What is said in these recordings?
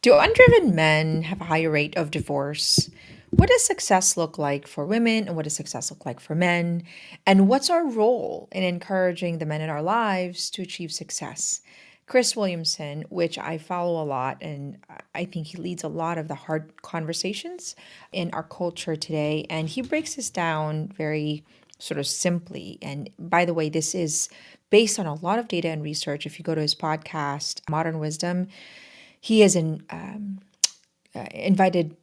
Do undriven men have a higher rate of divorce? What does success look like for women and what does success look like for men? And what's our role in encouraging the men in our lives to achieve success? Chris Williamson, which I follow a lot, and I think he leads a lot of the hard conversations in our culture today. And he breaks this down very sort of simply. And by the way, this is based on a lot of data and research. If you go to his podcast, Modern Wisdom, he has invited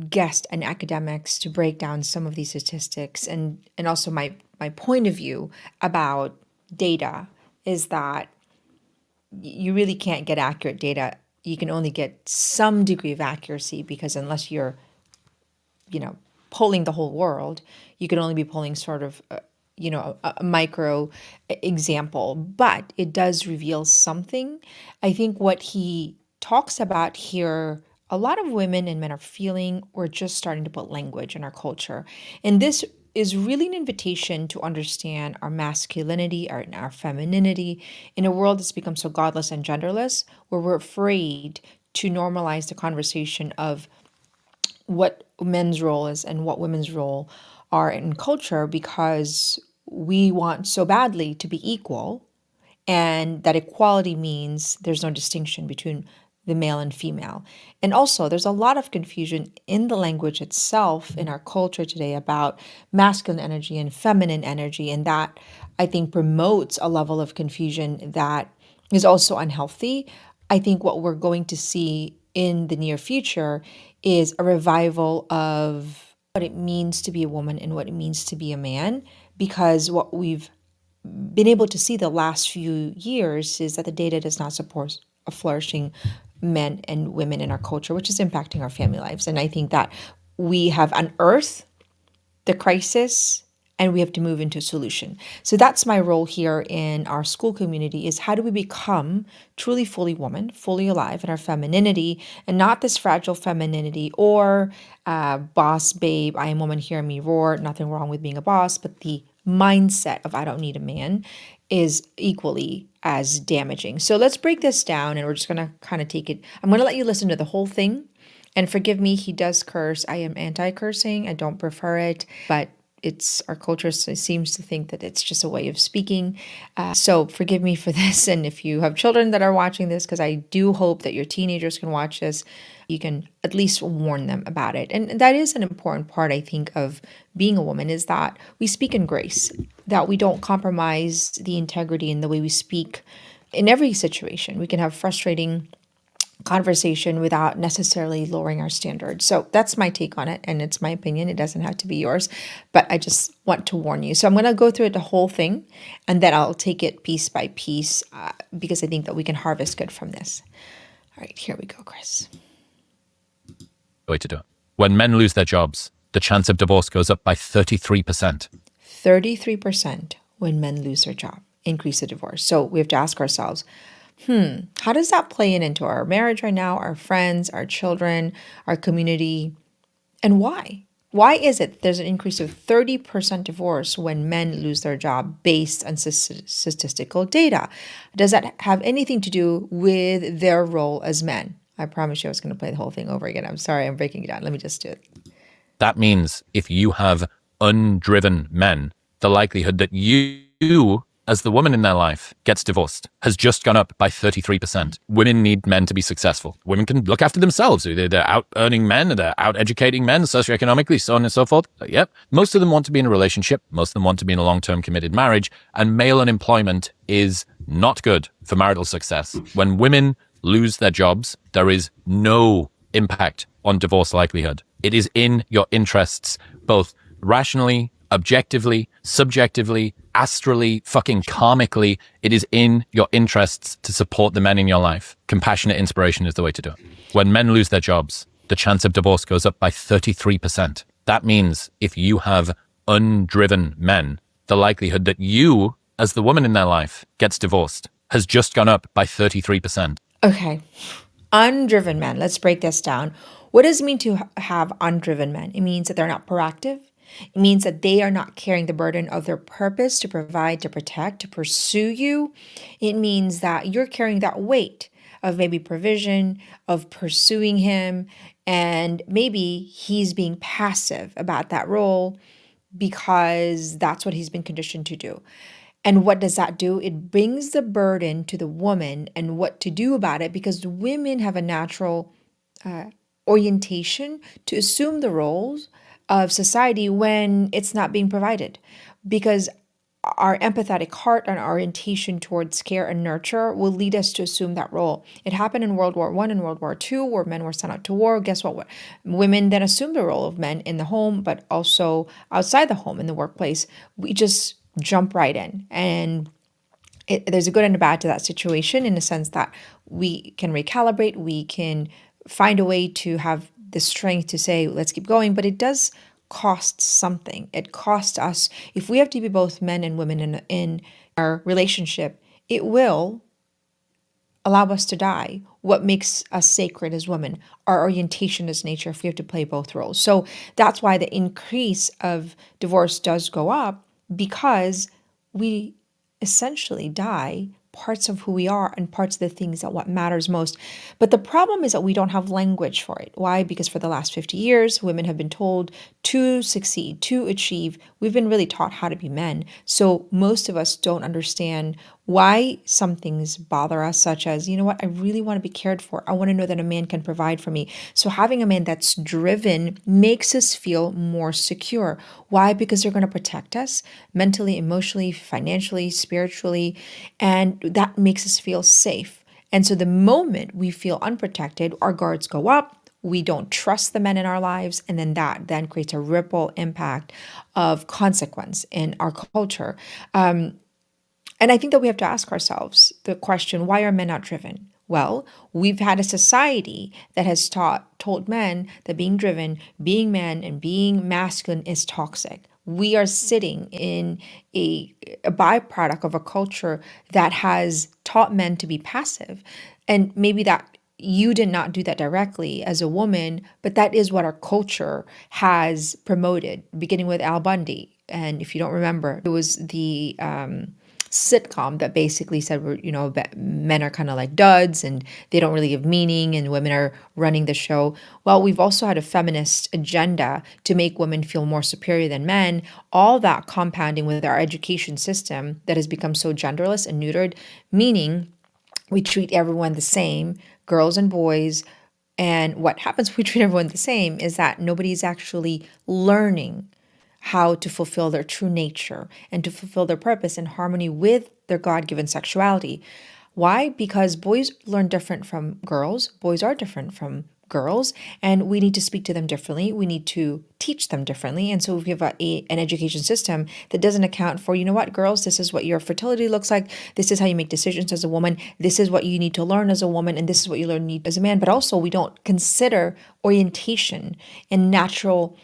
guests and academics to break down some of these statistics, and also my point of view about data is that you really can't get accurate data. You can only get some degree of accuracy because unless you're, polling the whole world, you can only be polling sort of a micro example, but it does reveal something. I think what he talks about here, a lot of women and men are feeling we're just starting to put language in our culture. And this is really an invitation to understand our masculinity, our femininity in a world that's become so godless and genderless, where we're afraid to normalize the conversation of what men's role is and what women's role are in culture because we want so badly to be equal, and that equality means there's no distinction between the male and female. And also, there's a lot of confusion in the language itself in our culture today about masculine energy and feminine energy. And that, I think, promotes a level of confusion that is also unhealthy. I think what we're going to see in the near future is a revival of what it means to be a woman and what it means to be a man, because what we've been able to see the last few years is that the data does not support a flourishing men and women in our culture, which is impacting our family lives. And I think that we have unearthed the crisis and we have to move into a solution. So that's my role here in our school community, is how do we become truly fully woman, fully alive in our femininity, and not this fragile femininity or boss babe, I am woman, hear me roar, nothing wrong with being a boss, but the mindset of I don't need a man is equally as damaging. So let's break this down and we're just going to kind of take it. I'm going to let you listen to the whole thing. And forgive me, he does curse. I am anti-cursing. I don't prefer it, but it's our culture seems to think that it's just a way of speaking. So forgive me for this. And if you have children that are watching this, because I do hope that your teenagers can watch this, you can at least warn them about it. And that is an important part, I think, of being a woman, is that we speak in grace, that we don't compromise the integrity in the way we speak in every situation. We can have frustrating conversation without necessarily lowering our standards. So that's my take on it, and it's my opinion. It doesn't have to be yours, but I just want to warn you. So I'm going to go through it, the whole thing, and then I'll take it piece by piece because I think that we can harvest good from this. All right, here we go, Chris. Way to do it. When men lose their jobs, the chance of divorce goes up by 33%. 33% when men lose their job, increase the divorce. So we have to ask ourselves, how does that play into our marriage right now, our friends, our children, our community, and why? Why is it there's an increase of 30% divorce when men lose their job based on statistical data? Does that have anything to do with their role as men? I promise you I was going to play the whole thing over again. I'm sorry, I'm breaking it down. Let me just do it. That means if you have undriven men, the likelihood that you as the woman in their life gets divorced has just gone up by 33%. Women need men to be successful. Women can look after themselves. They're out earning men, they're out educating men socioeconomically, so on and so forth. Yep. Most of them want to be in a relationship. Most of them want to be in a long-term committed marriage. And male unemployment is not good for marital success. When women lose their jobs, there is no impact on divorce likelihood. It is in your interests, both rationally, objectively, subjectively, astrally, fucking karmically. It is in your interests to support the men in your life. Compassionate inspiration is the way to do it. When men lose their jobs, the chance of divorce goes up by 33%. That means if you have undriven men, the likelihood that you, as the woman in their life, gets divorced has just gone up by 33%. Okay. Undriven men. Let's break this down. What does it mean to have undriven men? It means that they're not proactive. It means that they are not carrying the burden of their purpose to provide, to protect, to pursue you. It means that you're carrying that weight of maybe provision, of pursuing him, and maybe he's being passive about that role because that's what he's been conditioned to do. And what does that do? It brings the burden to the woman and what to do about it, because women have a natural orientation to assume the roles of society when it's not being provided. Because our empathetic heart and orientation towards care and nurture will lead us to assume that role. It happened in World War I and World War II, where men were sent out to war. Guess what? Women then assumed the role of men in the home, but also outside the home in the workplace. We just jump right in. And there's a good and a bad to that situation, in the sense that we can recalibrate, we can find a way to have the strength to say, let's keep going, but it does cost something. It costs us. If we have to be both men and women in our relationship, it will allow us to die. What makes us sacred as women, our orientation as nature, if we have to play both roles. So that's why the increase of divorce does go up, because we essentially die parts of who we are and parts of the things that what matters most. But the problem is that we don't have language for it. Why? Because for the last 50 years, women have been told to succeed, to achieve. We've been really taught how to be men. So most of us don't understand why some things bother us, such as, you know what, I really want to be cared for. I want to know that a man can provide for me. So having a man that's driven makes us feel more secure. Why? Because they're going to protect us mentally, emotionally, financially, spiritually, and that makes us feel safe. And so the moment we feel unprotected, our guards go up, we don't trust the men in our lives, and then that then creates a ripple impact of consequence in our culture. And I think that we have to ask ourselves the question, why are men not driven? Well, we've had a society that has told men that being driven, being men, and being masculine is toxic. We are sitting in a byproduct of a culture that has taught men to be passive. And maybe that you did not do that directly as a woman, but that is what our culture has promoted, beginning with Al Bundy. And if you don't remember, it was the sitcom that basically said, men are kind of like duds and they don't really give meaning and women are running the show. Well, we've also had a feminist agenda to make women feel more superior than men, all that compounding with our education system that has become so genderless and neutered, meaning we treat everyone the same, girls and boys. And what happens when we treat everyone the same is that nobody's actually learning how to fulfill their true nature and to fulfill their purpose in harmony with their God-given sexuality. Why? Because boys learn different from girls. Boys are different from girls, and we need to speak to them differently. We need to teach them differently. And so if we have an education system that doesn't account for, you know what, girls, this is what your fertility looks like. This is how you make decisions as a woman. This is what you need to learn as a woman. And this is what you need as a man. But also we don't consider orientation and natural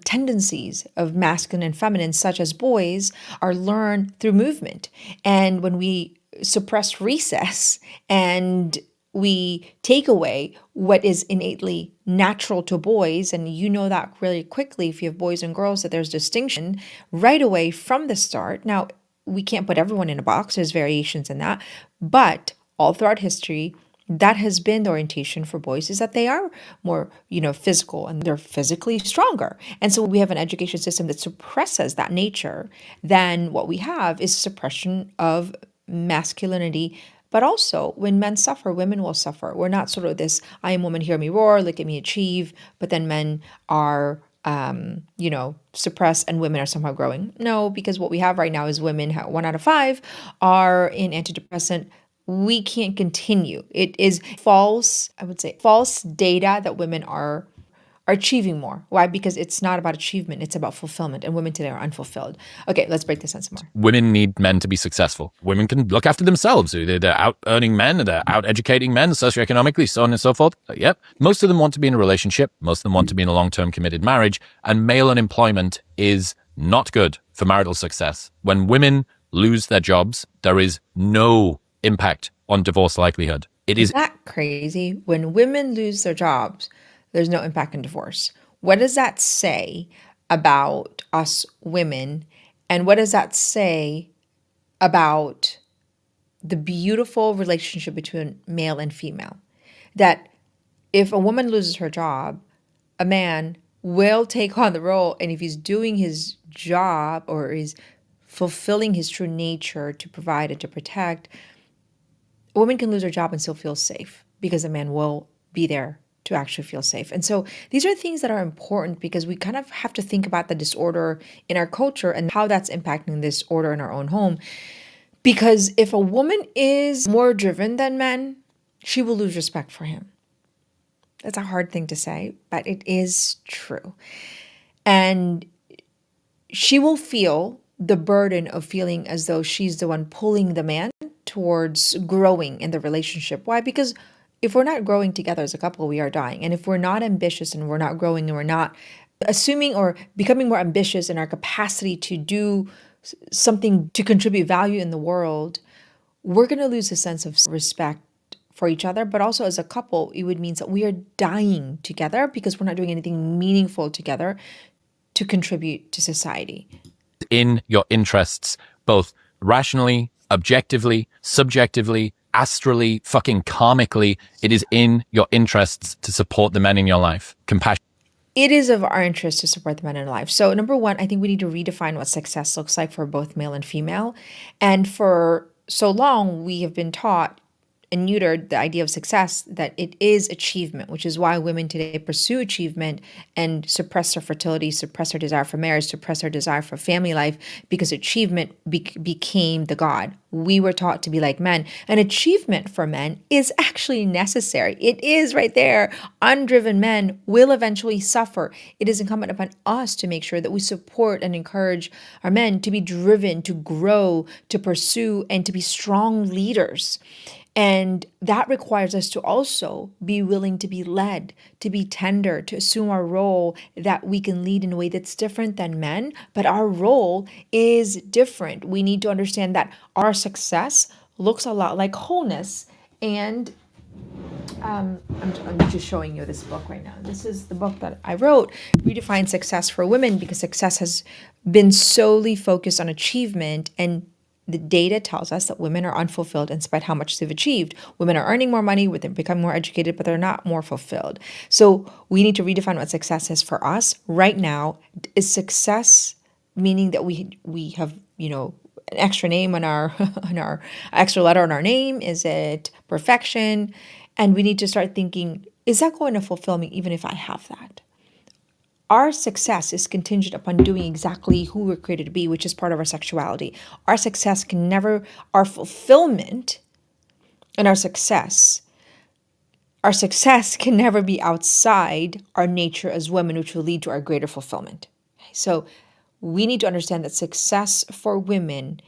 tendencies of masculine and feminine, such as boys, are learned through movement. And when we suppress recess and we take away what is innately natural to boys, and you know that really quickly if you have boys and girls, that there's distinction right away from the start. Now, we can't put everyone in a box, there's variations in that, but all throughout history, that has been the orientation for boys, is that they are more, physical and they're physically stronger. And so we have an education system that suppresses that nature. Then what we have is suppression of masculinity. But also, when men suffer, women will suffer. We're not sort of this, I am woman, hear me roar, look at me achieve, but then men are suppressed and women are somehow growing. No, because what we have right now is women, 1 out of 5 are in antidepressant. We can't continue. It is false, I would say, false data that women are achieving more. Why? Because it's not about achievement, it's about fulfillment, and women today are unfulfilled. Okay, let's break this down some more. Women need men to be successful. Women can look after themselves. They're out earning men, they're out educating men socioeconomically, so on and so forth. Yep. Most of them want to be in a relationship. Most of them want to be in a long-term committed marriage. And male unemployment is not good for marital success. When women lose their jobs, there is no impact on divorce likelihood. It is that crazy? When women lose their jobs, there's no impact on divorce. What does that say about us women? And what does that say about the beautiful relationship between male and female. That if a woman loses her job, a man will take on the role. And if he's doing his job or is fulfilling his true nature to provide and to protect, a woman can lose her job and still feel safe because a man will be there to actually feel safe. And so these are things that are important because we kind of have to think about the disorder in our culture and how that's impacting this order in our own home. Because if a woman is more driven than men, she will lose respect for him. That's a hard thing to say, but it is true. And she will feel the burden of feeling as though she's the one pulling the man towards growing in the relationship. Why? Because if we're not growing together as a couple, we are dying. And if we're not ambitious and we're not growing and we're not assuming or becoming more ambitious in our capacity to do something to contribute value in the world, we're going to lose a sense of respect for each other. But also as a couple, it would mean that we are dying together because we're not doing anything meaningful together to contribute to society. In your interests, both rationally, objectively, subjectively, astrally, fucking karmically, it is in your interests to support the men in your life. Compassion. It is of our interest to support the men in life. So number one, I think we need to redefine what success looks like for both male and female. And for so long, we have been taught and neutered the idea of success that it is achievement, which is why women today pursue achievement and suppress their fertility, suppress their desire for marriage, suppress their desire for family life, because achievement became the god. We were taught to be like men. And achievement for men is actually necessary. It is right there. Undriven men will eventually suffer. It is incumbent upon us to make sure that we support and encourage our men to be driven, to grow, to pursue, and to be strong leaders. And that requires us to also be willing to be led, to be tender, to assume our role that we can lead in a way that's different than men, but our role is different. We need to understand that our success looks a lot like wholeness. And I'm just showing you this book right now. This is the book that I wrote, Redefine Success for Women, because success has been solely focused on achievement, and the data tells us that women are unfulfilled in spite of how much they've achieved. Women are earning more money, they're becoming more educated, but they're not more fulfilled. So we need to redefine what success is for us right now. Is success meaning that we have, an extra name on our on our extra letter on our name? Is it perfection? And we need to start thinking, is that going to fulfill me even if I have that? Our success is contingent upon doing exactly who we're created to be, which is part of our sexuality. Our fulfillment and our success can never be outside our nature as women, which will lead to our greater fulfillment. So we need to understand that success for women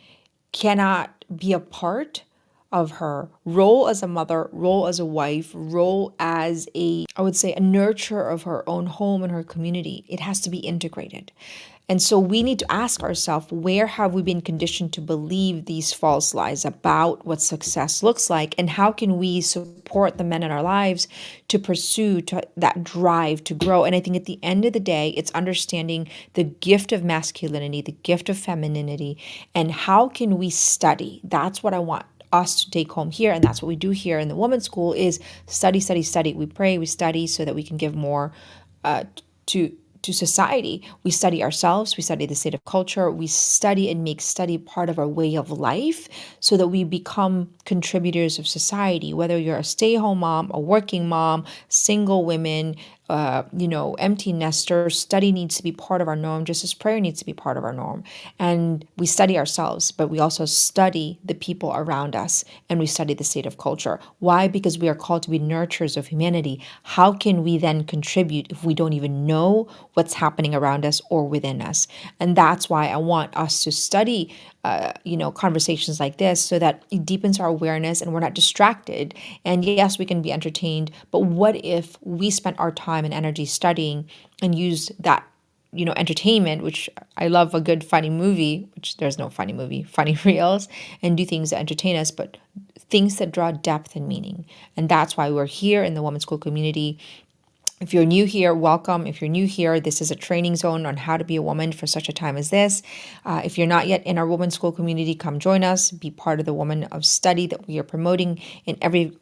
cannot be a part of her role as a mother, role as a wife, role as a nurturer of her own home and her community. It has to be integrated. And so we need to ask ourselves, where have we been conditioned to believe these false lies about what success looks like? And how can we support the men in our lives to pursue that drive to grow? And I think at the end of the day, it's understanding the gift of masculinity, the gift of femininity, and how can we study? That's what I want us to take home here, and that's what we do here in the women's school is study, study, study. We pray, we study so that we can give more to society. We study ourselves, we study the state of culture, we study and make study part of our way of life so that we become contributors of society, whether you're a stay-at-home mom, a working mom, single women, empty nesters. Study needs to be part of our norm, just as prayer needs to be part of our norm. And we study ourselves, but we also study the people around us, and we study the state of culture. Why? Because we are called to be nurturers of humanity. How can we then contribute if we don't even know what's happening around us or within us? And that's why I want us to study conversations like this so that it deepens our awareness and we're not distracted. And yes, we can be entertained, but what if we spent our time and energy studying and used that, entertainment, which I love a good funny movie, which there's no funny movie, funny reels, and do things that entertain us, but things that draw depth and meaning. And that's why we're here in the women's school community If you're new here, welcome. If you're new here, this is a training zone on how to be a woman for such a time as this. If you're not yet in our Women's School community, come join us. Be part of the Woman of Study that we are promoting in every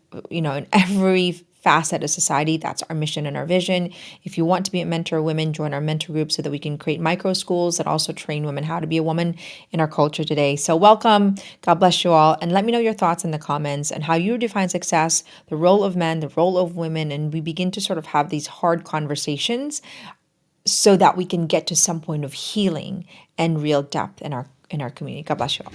facet of society. That's our mission and our vision. If you want to be a mentor of women, join our mentor group so that we can create micro schools that also train women how to be a woman in our culture today. So welcome. God bless you all. And let me know your thoughts in the comments and how you define success, the role of men, the role of women, and we begin to sort of have these hard conversations so that we can get to some point of healing and real depth in our community. God bless you all.